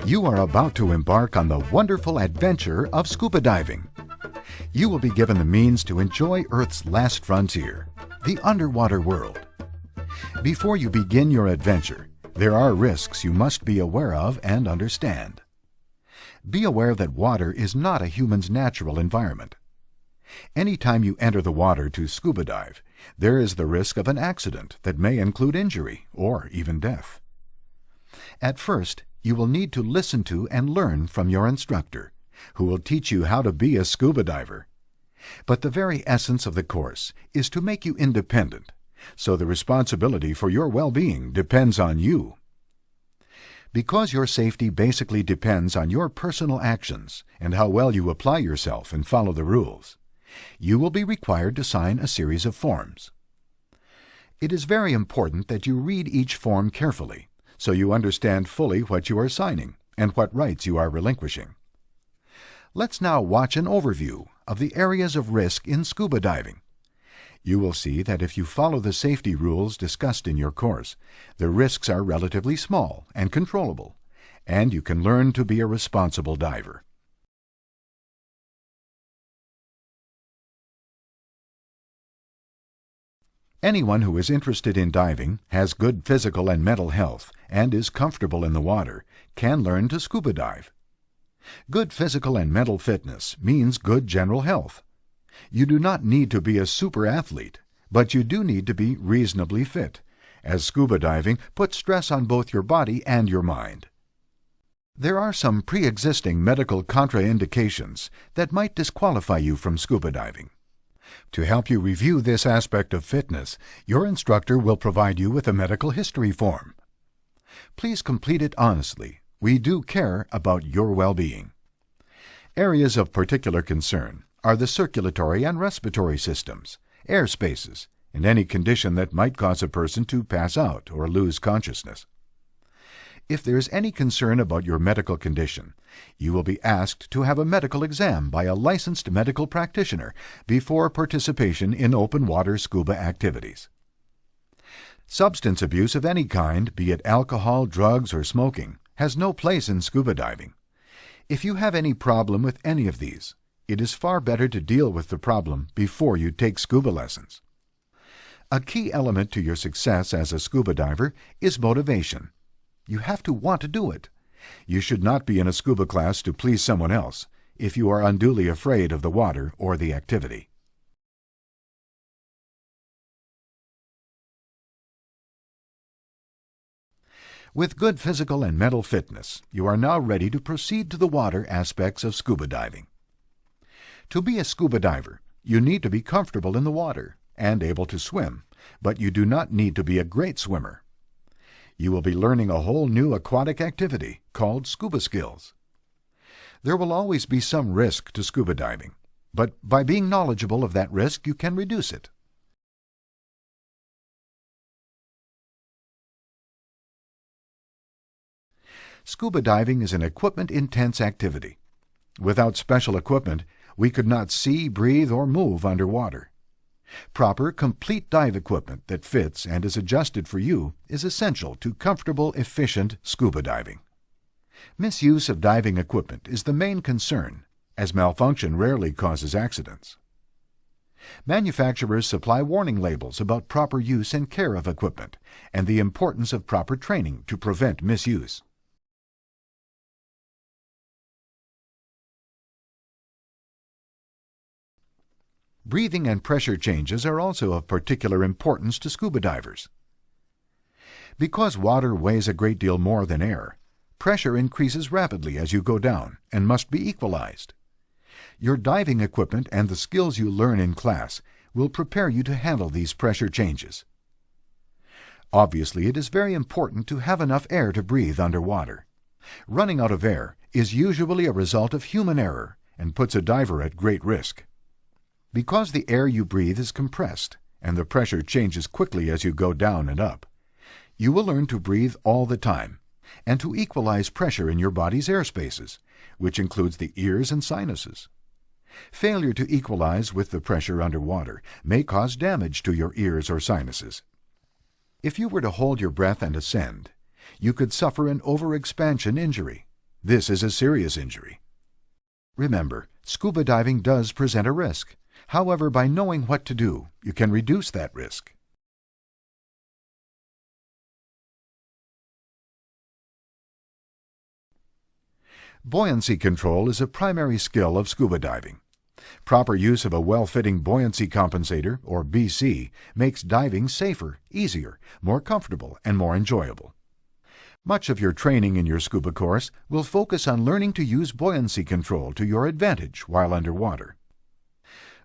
You are about to embark on the wonderful adventure of scuba diving. You will be given the means to enjoy Earth's last frontier, the underwater world. Before you begin your adventure, there are risks you must be aware of and understand. Be aware that water is not a human's natural environment. Anytime you enter the water to scuba dive, there is the risk of an accident that may include injury or even death. At first, you will need to listen to and learn from your instructor, who will teach you how to be a scuba diver. But the very essence of the course is to make you independent, so the responsibility for your well-being depends on you. Because your safety basically depends on your personal actions and how well you apply yourself and follow the rules, you will be required to sign a series of forms. It is very important that you read each form carefully, so you understand fully what you are signing and what rights you are relinquishing. Let's now watch an overview of the areas of risk in scuba diving. You will see that if you follow the safety rules discussed in your course, the risks are relatively small and controllable, and you can learn to be a responsible diver. Anyone who is interested in diving, has good physical and mental health, and is comfortable in the water, can learn to scuba dive. Good physical and mental fitness means good general health. You do not need to be a super athlete, but you do need to be reasonably fit, as scuba diving puts stress on both your body and your mind. There are some pre-existing medical contraindications that might disqualify you from scuba diving. To help you review this aspect of fitness, your instructor will provide you with a medical history form. Please complete it honestly. We do care about your well-being. Areas of particular concern are the circulatory and respiratory systems, air spaces, and any condition that might cause a person to pass out or lose consciousness. If there is any concern about your medical condition, you will be asked to have a medical exam by a licensed medical practitioner before participation in open water scuba activities. Substance abuse of any kind, be it alcohol, drugs, or smoking, has no place in scuba diving. If you have any problem with any of these, it is far better to deal with the problem before you take scuba lessons. A key element to your success as a scuba diver is motivation. You have to want to do it. You should not be in a scuba class to please someone else if you are unduly afraid of the water or the activity. With good physical and mental fitness, you are now ready to proceed to the water aspects of scuba diving. To be a scuba diver, you need to be comfortable in the water and able to swim, but you do not need to be a great swimmer. You will be learning a whole new aquatic activity called scuba skills. There will always be some risk to scuba diving, but by being knowledgeable of that risk, you can reduce it. Scuba diving is an equipment-intense activity. Without special equipment, we could not see, breathe, or move underwater. Proper, complete dive equipment that fits and is adjusted for you is essential to comfortable, efficient scuba diving. Misuse of diving equipment is the main concern, as malfunction rarely causes accidents. Manufacturers supply warning labels about proper use and care of equipment and the importance of proper training to prevent misuse. Breathing and pressure changes are also of particular importance to scuba divers. Because water weighs a great deal more than air, pressure increases rapidly as you go down and must be equalized. Your diving equipment and the skills you learn in class will prepare you to handle these pressure changes. Obviously, it is very important to have enough air to breathe underwater. Running out of air is usually a result of human error and puts a diver at great risk. Because the air you breathe is compressed, and the pressure changes quickly as you go down and up, you will learn to breathe all the time, and to equalize pressure in your body's air spaces, which includes the ears and sinuses. Failure to equalize with the pressure underwater may cause damage to your ears or sinuses. If you were to hold your breath and ascend, you could suffer an overexpansion injury. This is a serious injury. Remember, scuba diving does present a risk. However, by knowing what to do, you can reduce that risk. Buoyancy control is a primary skill of scuba diving. Proper use of a well-fitting buoyancy compensator, or BC, makes diving safer, easier, more comfortable, and more enjoyable. Much of your training in your scuba course will focus on learning to use buoyancy control to your advantage while underwater.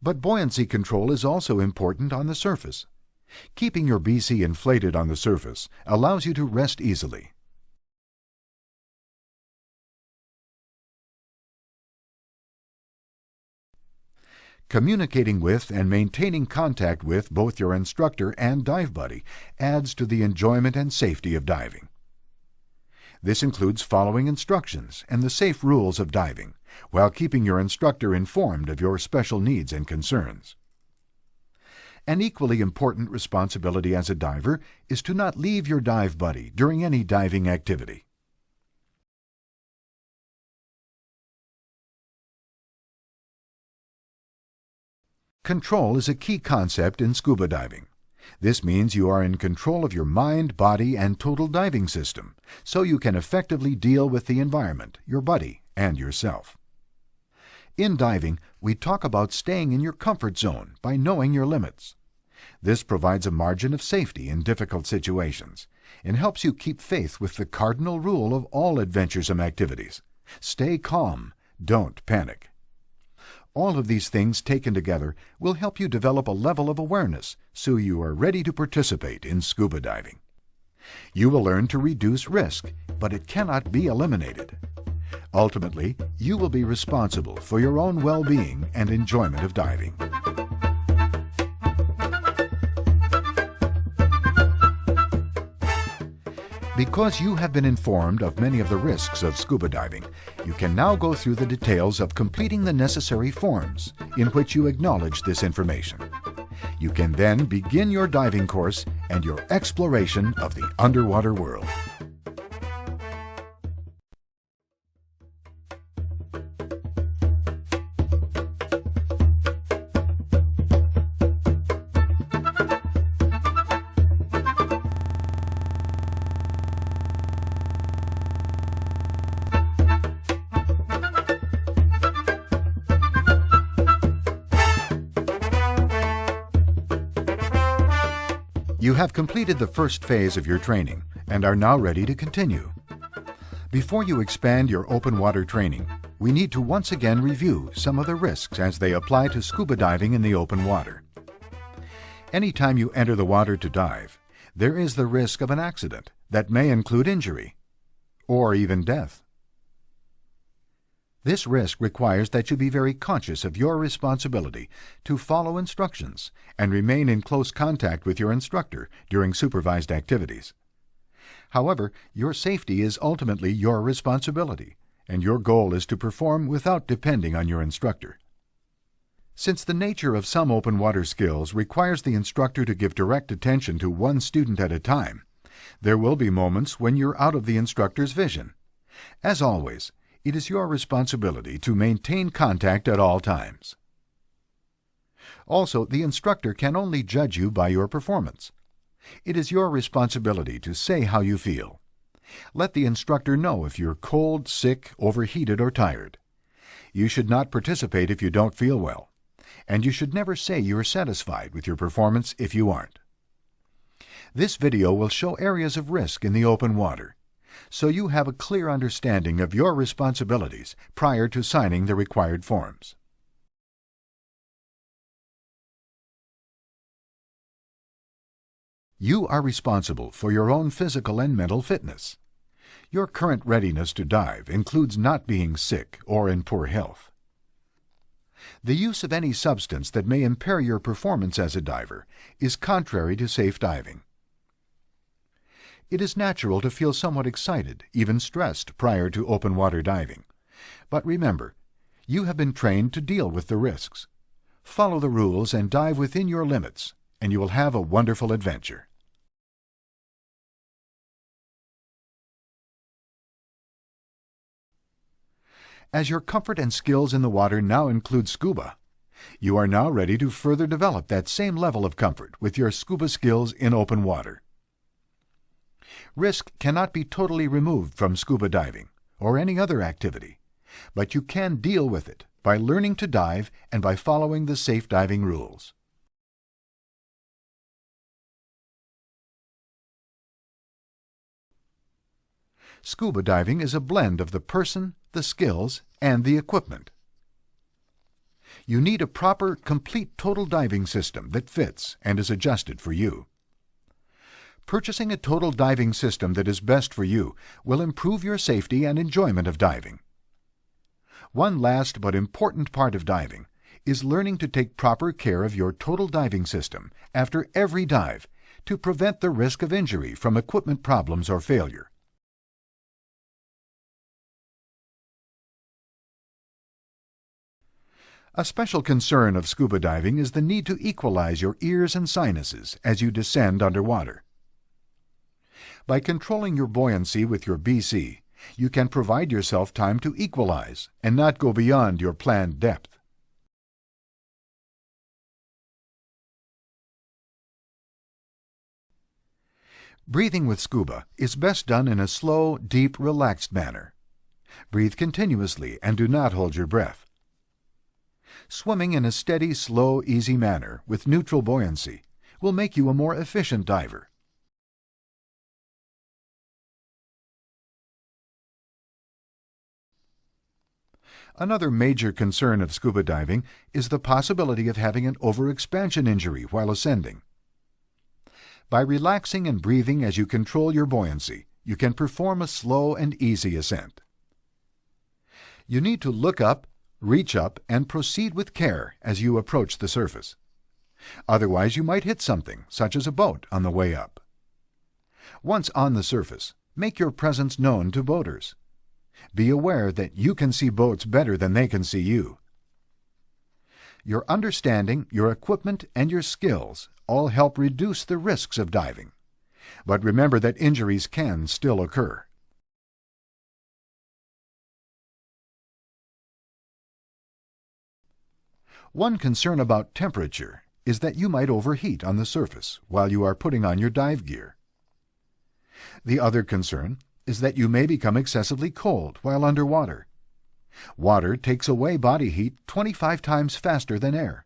But buoyancy control is also important on the surface. Keeping your BC inflated on the surface allows you to rest easily. Communicating with and maintaining contact with both your instructor and dive buddy adds to the enjoyment and safety of diving. This includes following instructions and the safe rules of diving, while keeping your instructor informed of your special needs and concerns. An equally important responsibility as a diver is to not leave your dive buddy during any diving activity. Control is a key concept in scuba diving. This means you are in control of your mind, body, and total diving system, so you can effectively deal with the environment, your buddy, and yourself. In diving, we talk about staying in your comfort zone by knowing your limits. This provides a margin of safety in difficult situations and helps you keep faith with the cardinal rule of all adventuresome activities. Stay calm, don't panic. All of these things taken together will help you develop a level of awareness so you are ready to participate in scuba diving. You will learn to reduce risk, but it cannot be eliminated. Ultimately, you will be responsible for your own well-being and enjoyment of diving. Because you have been informed of many of the risks of scuba diving, you can now go through the details of completing the necessary forms in which you acknowledge this information. You can then begin your diving course and your exploration of the underwater world. You have completed the first phase of your training and are now ready to continue. Before you expand your open water training, we need to once again review some of the risks as they apply to scuba diving in the open water. Anytime you enter the water to dive, there is the risk of an accident that may include injury or even death. This risk requires that you be very conscious of your responsibility to follow instructions and remain in close contact with your instructor during supervised activities. However, your safety is ultimately your responsibility, and your goal is to perform without depending on your instructor. Since the nature of some open water skills requires the instructor to give direct attention to one student at a time, there will be moments when you're out of the instructor's vision. As always, it is your responsibility to maintain contact at all times. Also, the instructor can only judge you by your performance. It is your responsibility to say how you feel. Let the instructor know if you're cold, sick, overheated, or tired. You should not participate if you don't feel well, and you should never say you're satisfied with your performance if you aren't. This video will show areas of risk in the open water, so you have a clear understanding of your responsibilities prior to signing the required forms. You are responsible for your own physical and mental fitness. Your current readiness to dive includes not being sick or in poor health. The use of any substance that may impair your performance as a diver is contrary to safe diving. It is natural to feel somewhat excited, even stressed, prior to open water diving. But remember, you have been trained to deal with the risks. Follow the rules and dive within your limits, and you will have a wonderful adventure. As your comfort and skills in the water now include scuba, you are now ready to further develop that same level of comfort with your scuba skills in open water. Risk cannot be totally removed from scuba diving or any other activity, but you can deal with it by learning to dive and by following the safe diving rules. Scuba diving is a blend of the person, the skills, and the equipment. You need a proper, complete total diving system that fits and is adjusted for you. Purchasing a total diving system that is best for you will improve your safety and enjoyment of diving. One last but important part of diving is learning to take proper care of your total diving system after every dive to prevent the risk of injury from equipment problems or failure. A special concern of scuba diving is the need to equalize your ears and sinuses as you descend underwater. By controlling your buoyancy with your BC, you can provide yourself time to equalize and not go beyond your planned depth. Breathing with scuba is best done in a slow, deep, relaxed manner. Breathe continuously and do not hold your breath. Swimming in a steady, slow, easy manner with neutral buoyancy will make you a more efficient diver. Another major concern of scuba diving is the possibility of having an overexpansion injury while ascending. By relaxing and breathing as you control your buoyancy, you can perform a slow and easy ascent. You need to look up, reach up, and proceed with care as you approach the surface. Otherwise, you might hit something, such as a boat, on the way up. Once on the surface, make your presence known to boaters. Be aware that you can see boats better than they can see you. Your understanding, your equipment, and your skills all help reduce the risks of diving. But remember that injuries can still occur. One concern about temperature is that you might overheat on the surface while you are putting on your dive gear. The other concern is that you may become excessively cold while underwater. Water takes away body heat 25 times faster than air.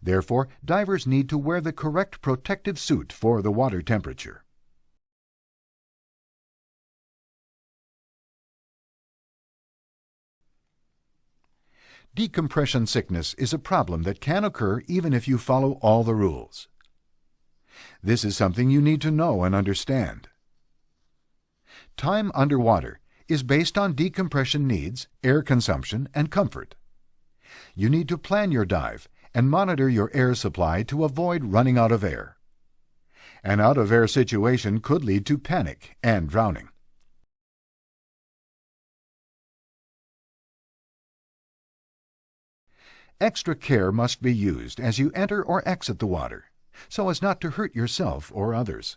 Therefore, divers need to wear the correct protective suit for the water temperature. Decompression sickness is a problem that can occur even if you follow all the rules. This is something you need to know and understand. Time underwater is based on decompression needs, air consumption, and comfort. You need to plan your dive and monitor your air supply to avoid running out of air. An out-of-air situation could lead to panic and drowning. Extra care must be used as you enter or exit the water, so as not to hurt yourself or others.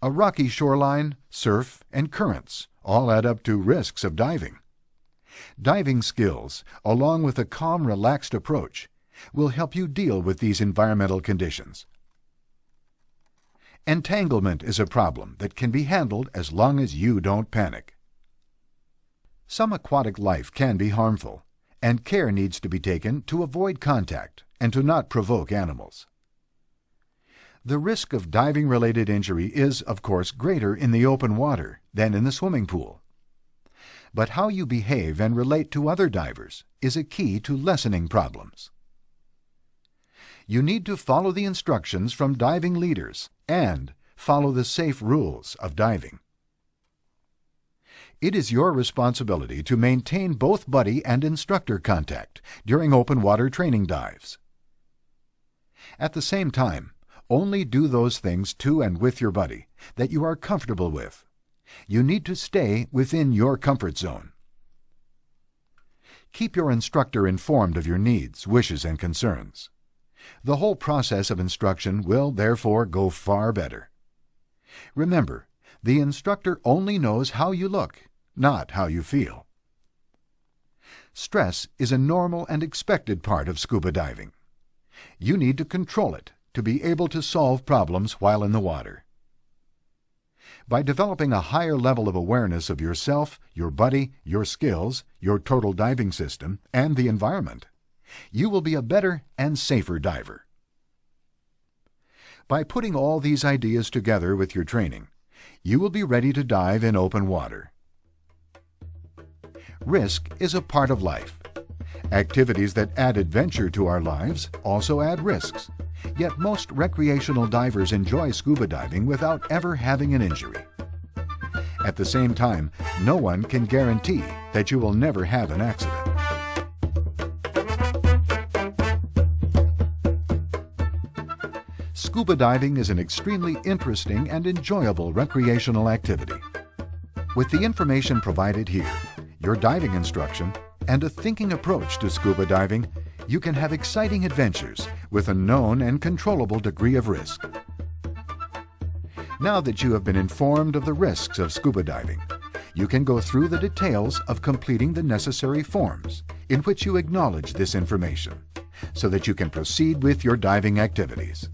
A rocky shoreline, surf, and currents all add up to risks of diving. Diving skills, along with a calm, relaxed approach, will help you deal with these environmental conditions. Entanglement is a problem that can be handled as long as you don't panic. Some aquatic life can be harmful, and care needs to be taken to avoid contact and to not provoke animals. The risk of diving-related injury is, of course, greater in the open water than in the swimming pool. But how you behave and relate to other divers is a key to lessening problems. You need to follow the instructions from diving leaders and follow the safe rules of diving. It is your responsibility to maintain both buddy and instructor contact during open water training dives. At the same time, only do those things to and with your buddy that you are comfortable with. You need to stay within your comfort zone. Keep your instructor informed of your needs, wishes, and concerns. The whole process of instruction will, therefore, go far better. Remember, the instructor only knows how you look, not how you feel. Stress is a normal and expected part of scuba diving. You need to control it to be able to solve problems while in the water. By developing a higher level of awareness of yourself, your buddy, your skills, your total diving system, and the environment, you will be a better and safer diver. By putting all these ideas together with your training, you will be ready to dive in open water. Risk is a part of life. Activities that add adventure to our lives also add risks. Yet most recreational divers enjoy scuba diving without ever having an injury. At the same time, no one can guarantee that you will never have an accident. Scuba diving is an extremely interesting and enjoyable recreational activity. With the information provided here, your diving instruction, and a thinking approach to scuba diving, you can have exciting adventures with a known and controllable degree of risk. Now that you have been informed of the risks of scuba diving, you can go through the details of completing the necessary forms in which you acknowledge this information, so that you can proceed with your diving activities.